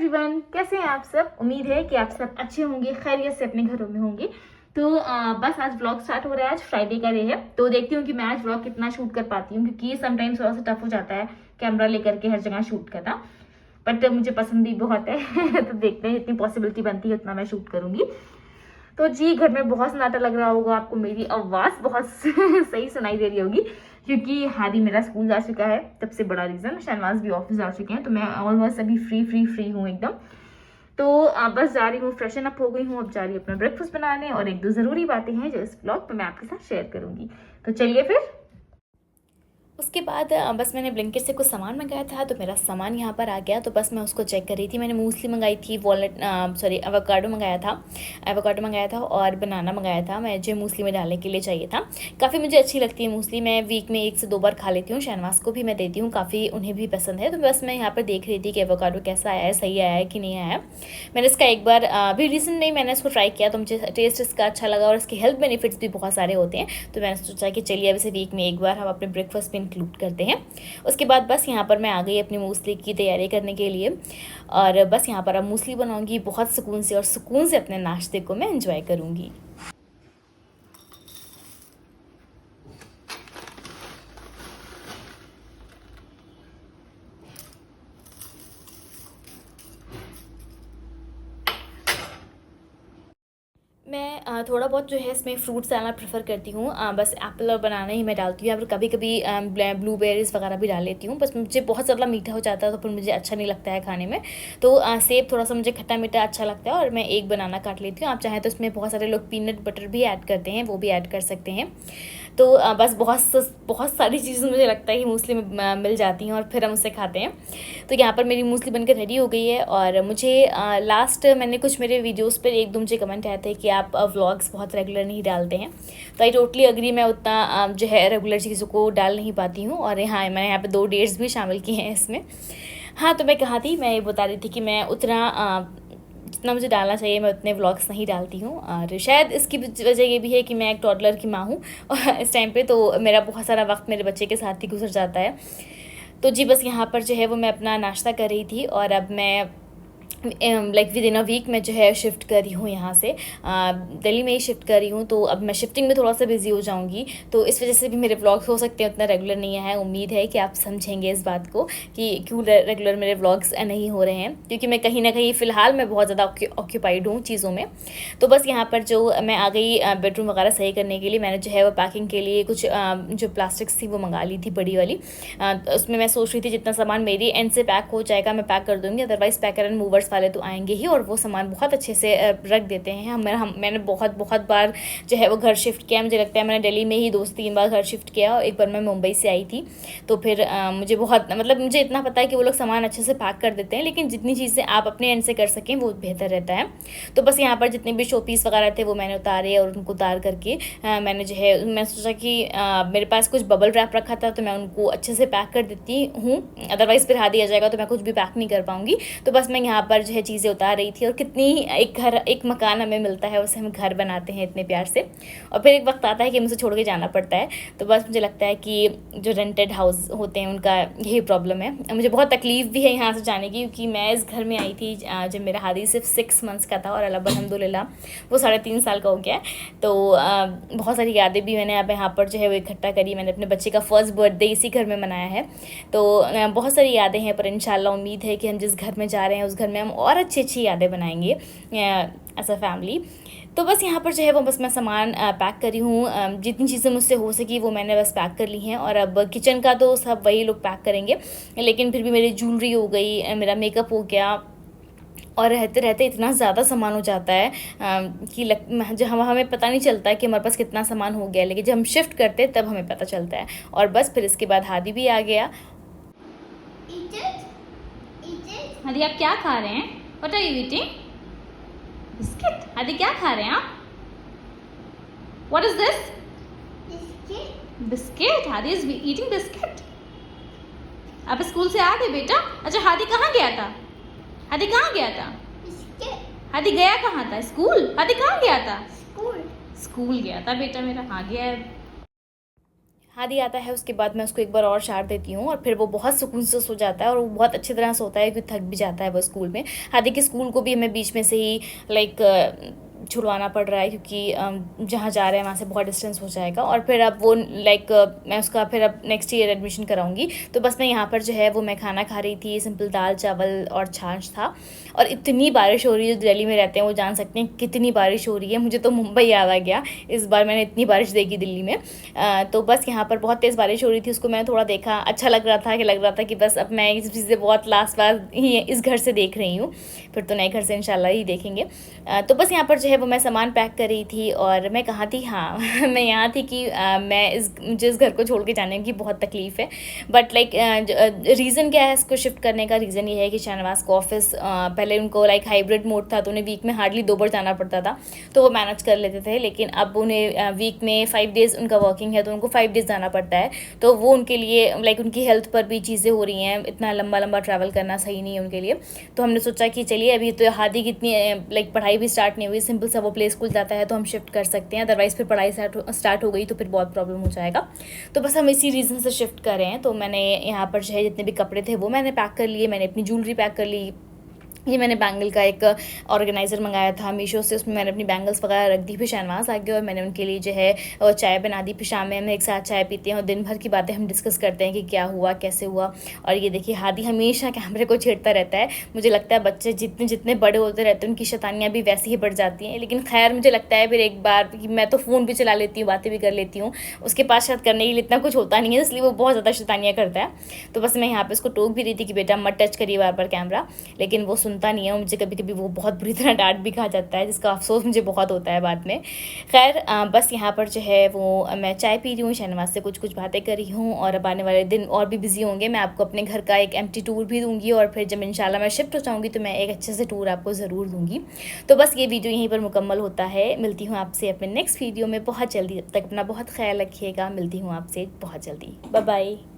Everyone, कैसे हैं आप सब। उम्मीद है कि आप सब अच्छे होंगे, खैरियत से अपने घरों में होंगे। तो बस आज व्लॉग स्टार्ट हो रहा है। आज फ्राइडे का डे है, तो देखती हूँ कि मैं आज व्लॉग कितना शूट कर पाती हूँ, क्योंकि समटाइम्स थोड़ा सा टफ हो जाता है कैमरा लेकर के हर जगह शूट करना, बट मुझे पसंद भी बहुत है तो देखते हैं, इतनी पॉसिबिलिटी बनती है उतना मैं शूट करूंगी। तो जी, घर में बहुत सन्नाटा लग रहा होगा, आपको मेरी आवाज़ बहुत सही सुनाई दे रही होगी, क्योंकि हादी मेरा स्कूल जा चुका है। सबसे बड़ा रीज़न, शहनवाज भी ऑफिस जा चुके हैं, तो मैं ऑलमोस्ट अभी फ्री हूँ एकदम। तो बस जा रही हूँ, फ्रेशन अप हो गई हूँ, अब जा रही हूँ अपना ब्रेकफास्ट बनाने, और एक दो ज़रूरी बातें हैं जो इस ब्लॉग पर मैं आपके साथ शेयर करूँगी। तो चलिए फिर। उसके बाद बस मैंने ब्लिंकिट से कुछ सामान मंगाया था, तो मेरा सामान यहाँ पर आ गया। तो बस मैं उसको चेक कर रही थी। मैंने मूसली मंगाई थी, एवोकाडो मंगाया था और बनाना मंगाया था, मुझे मूसली में डालने के लिए चाहिए था। काफ़ी मुझे अच्छी लगती है मूसली, मैं वीक में 1 से 2 बार खा लेती हूँ। शहनवाज को भी मैं देती हूँ, काफ़ी उन्हें भी पसंद है। तो बस मैं यहाँ पर देख रही थी कि एवोकाडो कैसा आया है, सही आया है कि नहीं आया है। मैंने इसका एक बार भी रिसेंट में मैंने इसको ट्राई किया, तो मुझे टेस्ट इसका अच्छा लगा और इसके हेल्थ बेनिफिट्स भी बहुत सारे होते हैं। तो मैंने सोचा कि चलिए अब इसे वीक में एक बार हम अपने ब्रेकफास्ट में इंक्लूड करते हैं। उसके बाद बस यहाँ पर मैं आ गई अपनी मूसली की तैयारी करने के लिए, और बस यहाँ पर अब मूसली बनाऊंगी बहुत सुकून से, और सुकून से अपने नाश्ते को मैं एंजॉय करूँगी। मैं थोड़ा बहुत जो है इसमें फ्रूट्स डालना प्रेफर करती हूँ। बस एप्पल और बनाना ही मैं डालती हूँ, या फिर कभी कभी ब्लूबेरीज वगैरह भी डाल लेती हूँ। बस मुझे बहुत ज़्यादा मीठा हो जाता है तो फिर मुझे अच्छा नहीं लगता है खाने में। तो सेब थोड़ा सा मुझे खट्टा मीठा अच्छा लगता है, और मैं एक बनाना काट लेती हूँ। आप चाहें तो इसमें बहुत सारे लोग पीनट बटर भी ऐड करते हैं, वो भी ऐड कर सकते हैं। तो बस बहुत सारी चीज़ें मुझे लगता है कि मूसली में मिल जाती हैं, और फिर हम उसे खाते हैं। तो यहाँ पर मेरी मूसली बनकर रेडी हो गई है। और मुझे लास्ट मैंने कुछ मेरे वीडियोस पर 1-2 मुझे कमेंट आए थे कि आप व्लॉग्स बहुत रेगुलर नहीं डालते हैं। तो आई टोटली अग्री, मैं उतना जो है रेगुलर चीज़ों को डाल नहीं पाती हूँ। और हाँ, मैंने यहाँ पे 2 डेट्स भी शामिल किए हैं इसमें। हाँ, तो मैं कहा थी, मैं ये बता रही थी कि मैं उतना जितना मुझे डालना चाहिए मैं उतने व्लॉग्स नहीं डालती हूँ। और शायद इसकी वजह ये भी है कि मैं एक टॉडलर की माँ हूँ और इस टाइम पे तो मेरा बहुत सारा वक्त मेरे बच्चे के साथ ही गुजर जाता है। तो जी, बस यहाँ पर जो है वो मैं अपना नाश्ता कर रही थी, और अब मैं like within a week मैं जो है शिफ्ट कर रही हूँ यहाँ से, दिल्ली में ही शिफ्ट कर रही हूँ। तो अब मैं शिफ्टिंग में थोड़ा सा बिजी हो जाऊँगी, तो इस वजह से भी मेरे व्लॉग्स हो सकते हैं उतना रेगुलर नहीं है। उम्मीद है कि आप समझेंगे इस बात को कि क्यों रेगुलर मेरे व्लॉग्स नहीं हो रहे हैं, क्योंकि मैं कहीं ना कहीं फ़िलहाल मैं बहुत ज़्यादा ऑक्यूपाइड हूँ चीज़ों में। तो बस यहाँ पर जो मैं आ गई बेडरूम वगैरह सही करने के लिए, मैंने जो है वो पैकिंग के लिए कुछ जो प्लास्टिक्स थी वो मंगा ली थी बड़ी वाली। उसमें मैं सोच रही थी जितना सामान मेरी एंड से पैक हो जाएगा मैं पैक कर दूँगी, अदरवाइज़ पैकर एंड मूवर्स वाले तो आएंगे ही, और वो सामान बहुत अच्छे से रख देते हैं। मैंने बहुत बार जो है वो घर शिफ्ट किया। मुझे लगता है मैंने दिल्ली में ही 2 से 3 बार घर शिफ्ट किया, और एक बार मैं मुंबई से आई थी। तो फिर मुझे बहुत मुझे इतना पता है कि वो लोग सामान अच्छे से पैक कर देते हैं, लेकिन जितनी चीज़ें आप अपने एंड से कर सकें वो बेहतर रहता है। तो बस यहाँ पर जितने भी शो पीस वगैरह थे वो मैंने उतारे, और उनको उतार करके मैंने जो है मैं सोचा कि मेरे पास कुछ बबल रैप रखा था, तो मैं उनको अच्छे से पैक कर देती हूँ, अदरवाइज़ फिर हाथ आ जाएगा तो मैं कुछ भी पैक नहीं कर पाऊँगी। तो बस मैं यहाँ पर जो है चीज़ें उतार रही थी। और कितनी एक मकान हमें मिलता है, उसे हम घर बनाते हैं इतने प्यार से, और फिर एक वक्त आता है कि मुझे छोड़ के जाना पड़ता है। तो बस मुझे लगता है कि जो रेंटेड हाउस होते हैं उनका यही प्रॉब्लम है। मुझे बहुत तकलीफ़ भी है यहाँ से जाने की, क्योंकि मैं इस घर में आई थी जब मेरा हादी सिर्फ 6 मंथ्स का था, और अल्हम्दुलिल्लाह वो 3.5 साल का हो गया है। तो बहुत सारी यादें भी मैंने अब यहाँ पर जो है वो इकट्ठा करी। मैंने अपने बच्चे का फर्स्ट बर्थडे इसी घर में मनाया है। तो बहुत सारी यादें हैं, पर इंशाल्लाह उम्मीद है कि हम जिस घर में जा रहे हैं उस घर में हम और अच्छी यादें बनाएंगे एज अ फैमिली। तो बस यहाँ पर जो है वो बस मैं सामान पैक करी हूँ। जितनी चीज़ें मुझसे हो सकी वो मैंने बस पैक कर ली हैं, और अब किचन का तो सब वही लोग पैक करेंगे, लेकिन फिर भी मेरी ज्वेलरी हो गई, मेरा मेकअप हो गया, और रहते रहते इतना ज़्यादा सामान हो जाता है कि जो हमें पता नहीं चलता है कि हमारे पास कितना सामान हो गया, लेकिन जब हम शिफ्ट करते हैं तब हमें पता चलता है। और बस फिर इसके बाद हादी भी आ गया। हादी, आप क्या खा रहे हैं? What are you eating? Biscuit. Hadi, क्या खा रहे हैं आप? What is this? Biscuit. Hadi is eating biscuit. आप स्कूल से आ गए बेटा? अच्छा, हादी कहाँ गया था? हादी कहाँ गया था? हादी गया कहाँ था? स्कूल। हादी कहाँ गया था? स्कूल गया था बेटा मेरा। हाँ, गया है। हादी आता है उसके बाद मैं उसको एक बार और शार देती हूँ और फिर वो बहुत सुकून से सो जाता है और वो बहुत अच्छी तरह सोता है क्योंकि थक भी जाता है वो स्कूल में। हादी के स्कूल को भी हमें बीच में से ही छुड़वाना पड़ रहा है क्योंकि जहाँ जा रहे हैं वहाँ से बहुत डिस्टेंस हो जाएगा और फिर अब वो मैं उसका फिर अब नेक्स्ट ईयर एडमिशन कराऊंगी। तो बस मैं यहाँ पर जो है वो मैं खाना खा रही थी, सिंपल दाल चावल और छाछ था। और इतनी बारिश हो रही है, जो दिल्ली में रहते हैं वो जान सकते हैं कितनी बारिश हो रही है। मुझे तो मुंबई याद आ गया, इस बार मैंने इतनी बारिश देखी दिल्ली में। तो बस यहाँ पर बहुत तेज़ बारिश हो रही थी, उसको मैंने थोड़ा देखा, अच्छा लग रहा था कि बस अब मैं इस चीज़ें बहुत लास्ट बार ही इस घर से देख रही हूँ, फिर तो नए घर से इंशाल्लाह ही देखेंगे। तो बस यहाँ पर जो है वो मैं सामान पैक कर रही थी और मैं कहाँ थी, हाँ मैं यहाँ थी कि मुझे इस घर को छोड़ के जाने की बहुत तकलीफ़ है। बट रीज़न क्या है इसको शिफ्ट करने का? रीज़न ये है कि शाहनवाज को ऑफिस पहले उनको हाइब्रिड मोड था, तो उन्हें वीक में हार्डली 2 बार जाना पड़ता था, तो वो मैनेज कर लेते थे। लेकिन अब उन्हें वीक में 5 डेज़ उनका वर्किंग है, तो उनको 5 डेज़ जाना पड़ता है। तो वो उनके लिए उनकी हेल्थ पर भी चीज़ें हो रही हैं, इतना लंबा ट्रैवल करना सही नहीं है उनके लिए। तो हमने सोचा कि चलिए अभी तो हादी की इतनी पढ़ाई भी स्टार्ट नहीं हुई, सिंपल सा वो प्ले स्कूल जाता है तो हम शिफ्ट कर सकते हैं, अदरवाइज़ फिर पढ़ाई स्टार्ट हो गई तो फिर बहुत प्रॉब्लम हो जाएगा। तो बस हम इसी रीज़न से शिफ्ट कर रहे हैं। तो मैंने यहाँ पर जो है जितने भी कपड़े थे वो मैंने पैक कर लिए, मैंने अपनी ज्वेलरी पैक कर ली। ये मैंने बैंगल का एक ऑर्गेनाइज़र मंगाया था मीशो से, उसमें मैंने अपनी बैंगल्स वगैरह रख दी। फिर शहनवाज आ गया और मैंने उनके लिए जो है चाय बना दी। फिर शाम में हम एक साथ चाय पीते हैं और दिन भर की बातें हम डिस्कस करते हैं कि क्या हुआ, कैसे हुआ। और ये देखिए हादी हमेशा कैमरे को छेड़ता रहता है। मुझे लगता है बच्चे जितने बड़े होते रहते हैं उनकी शैतानियाँ भी वैसे ही बढ़ जाती हैं, लेकिन खैर मुझे लगता है फिर एक बार कि मैं तो फ़ोन भी चला लेती हूँ, बातें भी कर लेती हूँ, उसके पास शायद करने के लिए इतना कुछ होता नहीं है, इसलिए वो बहुत ज़्यादा शैतानियाँ करता है। तो बस मैं यहाँ पर उसको टोक भी रही थी कि बेटा मत टच करिए बार बार कैमरा, लेकिन वो सुनता नहीं है। मुझे कभी वो बहुत बुरी तरह डांट भी खा जाता है, जिसका अफसोस मुझे बहुत होता है बाद में। खैर बस यहाँ पर जो है वो मैं चाय पी रही हूँ, शहनवाज से कुछ बातें कर रही हूँ और अब आने वाले दिन और भी बिजी होंगे। मैं आपको अपने घर का एक एम्प्टी टूर भी दूंगी और फिर जब इंशाल्लाह मैं शिफ्ट हो जाऊँगी तो मैं एक अच्छे से टूर आपको ज़रूर दूँगी। तो बस ये वीडियो यहीं पर मुकम्मल होता है। मिलती हूँ आपसे अपने नेक्स्ट वीडियो में बहुत जल्दी। तब तक अपना बहुत ख्याल रखिएगा। मिलती हूँ आपसे बहुत जल्दी। Bye bye.